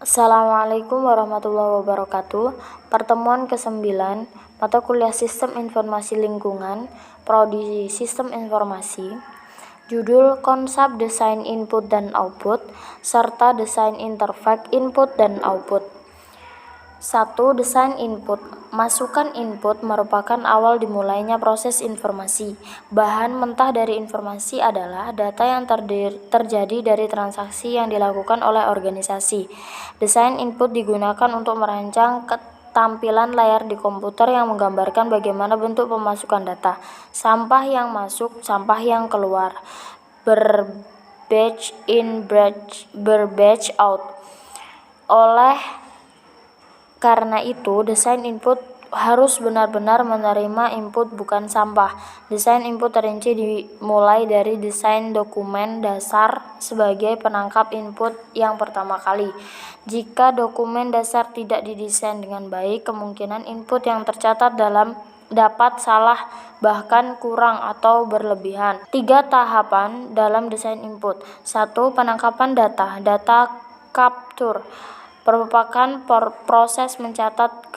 Assalamualaikum warahmatullahi wabarakatuh. Pertemuan ke-9, mata kuliah Sistem Informasi Lingkungan, Prodi Sistem Informasi. Judul Konsep Desain Input dan Output, serta Desain Interface Input dan Output. 1. Desain input. Masukan input merupakan awal dimulainya proses informasi. Bahan mentah dari informasi adalah data yang terjadi dari transaksi yang dilakukan oleh organisasi. Desain input digunakan untuk merancang tampilan layar di komputer yang menggambarkan bagaimana bentuk pemasukan data, sampah yang masuk, sampah yang keluar, berbatch in, berbatch out. Karena itu, desain input harus benar-benar menerima input bukan sampah. Desain input terinci dimulai dari desain dokumen dasar sebagai penangkap input yang pertama kali. Jika dokumen dasar tidak didesain dengan baik, kemungkinan input yang tercatat dapat salah, bahkan kurang atau berlebihan. 3 tahapan dalam desain input. 1. Penangkapan data. Data capture merupakan proses mencatat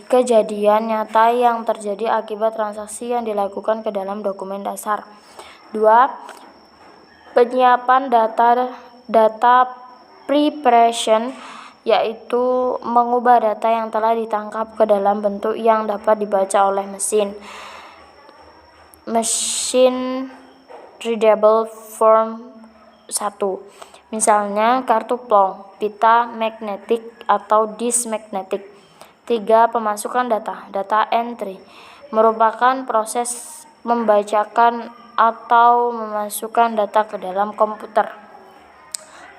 kejadian nyata yang terjadi akibat transaksi yang dilakukan ke dalam dokumen dasar. 2. Penyiapan data preparation, yaitu mengubah data yang telah ditangkap ke dalam bentuk yang dapat dibaca oleh machine readable form. 1. Misalnya kartu plong, pita magnetik atau disk magnetik. 3. Pemasukan data entry merupakan proses membacakan atau memasukkan data ke dalam komputer.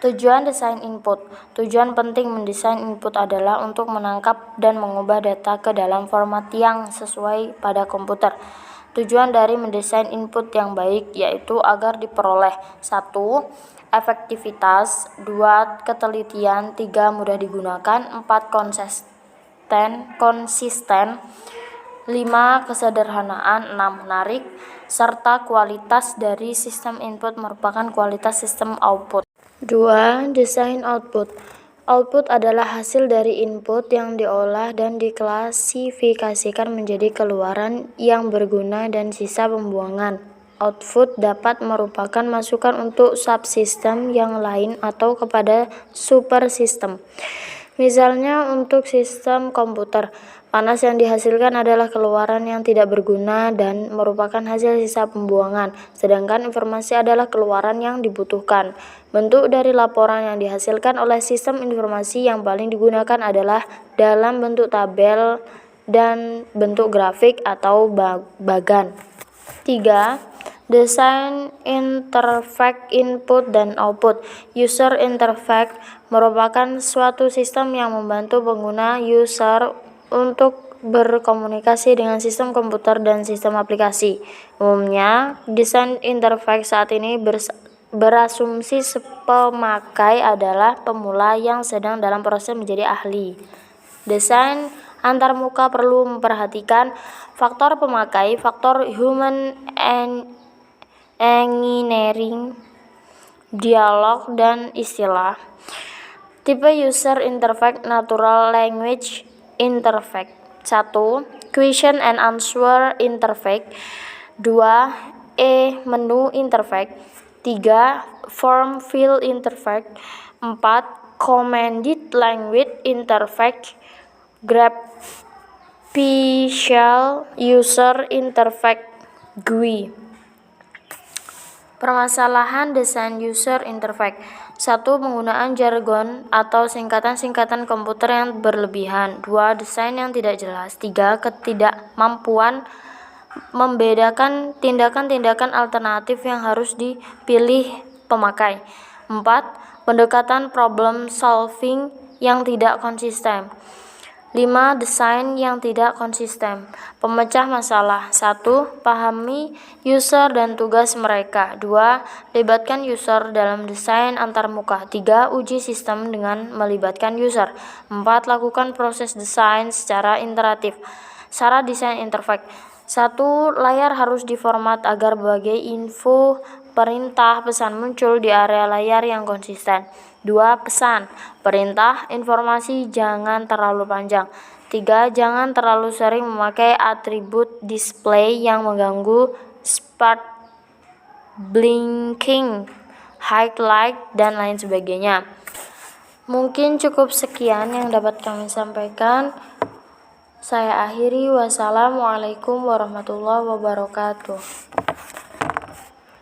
Tujuan desain input. Tujuan penting mendesain input adalah untuk menangkap dan mengubah data ke dalam format yang sesuai pada komputer. Tujuan dari mendesain input yang baik yaitu agar diperoleh 1. Efektivitas, 2. Ketelitian, 3. Mudah digunakan, 4. Konsisten, 5. Kesederhanaan, 6. Menarik, serta kualitas dari sistem input merupakan kualitas sistem output. 2. Desain output. Output adalah hasil dari input yang diolah dan diklasifikasikan menjadi keluaran yang berguna dan sisa pembuangan. Output dapat merupakan masukan untuk subsistem yang lain atau kepada supersistem. Misalnya untuk sistem komputer, panas yang dihasilkan adalah keluaran yang tidak berguna dan merupakan hasil sisa pembuangan, sedangkan informasi adalah keluaran yang dibutuhkan. Bentuk dari laporan yang dihasilkan oleh sistem informasi yang paling digunakan adalah dalam bentuk tabel dan bentuk grafik atau bagan. 3. Desain interface input dan output. User interface merupakan suatu sistem yang membantu pengguna user untuk berkomunikasi dengan sistem komputer dan sistem aplikasi. Umumnya, desain interface saat ini berasumsi pemakai adalah pemula yang sedang dalam proses menjadi ahli. Desain antarmuka perlu memperhatikan faktor pemakai, faktor human engineering, dialog, dan istilah. Tipe user interface natural language interface. 1. Question and answer interface. 2. Menu interface. 3. Form fill interface. 4. Commanded language interface. Graphical user interface GUI. Permasalahan desain user interface. 1. Penggunaan jargon atau singkatan-singkatan komputer yang berlebihan. 2. Desain yang tidak jelas. 3. Ketidakmampuan membedakan tindakan-tindakan alternatif yang harus dipilih pemakai. 4. Pendekatan problem solving yang tidak konsisten. 5. Desain yang tidak konsisten. Pemecah masalah. 1. Pahami user dan tugas mereka. 2. Libatkan user dalam desain antarmuka. 3. Uji sistem dengan melibatkan user. 4. Lakukan proses desain secara iteratif. Syarat desain interface. 1. Layar harus diformat agar berbagai info perintah pesan muncul di area layar yang konsisten. 2. Pesan. Perintah informasi jangan terlalu panjang. 3. Jangan terlalu sering memakai atribut display yang mengganggu start blinking, highlight, dan lain sebagainya. Mungkin cukup sekian yang dapat kami sampaikan. Saya akhiri. Wassalamualaikum warahmatullahi wabarakatuh.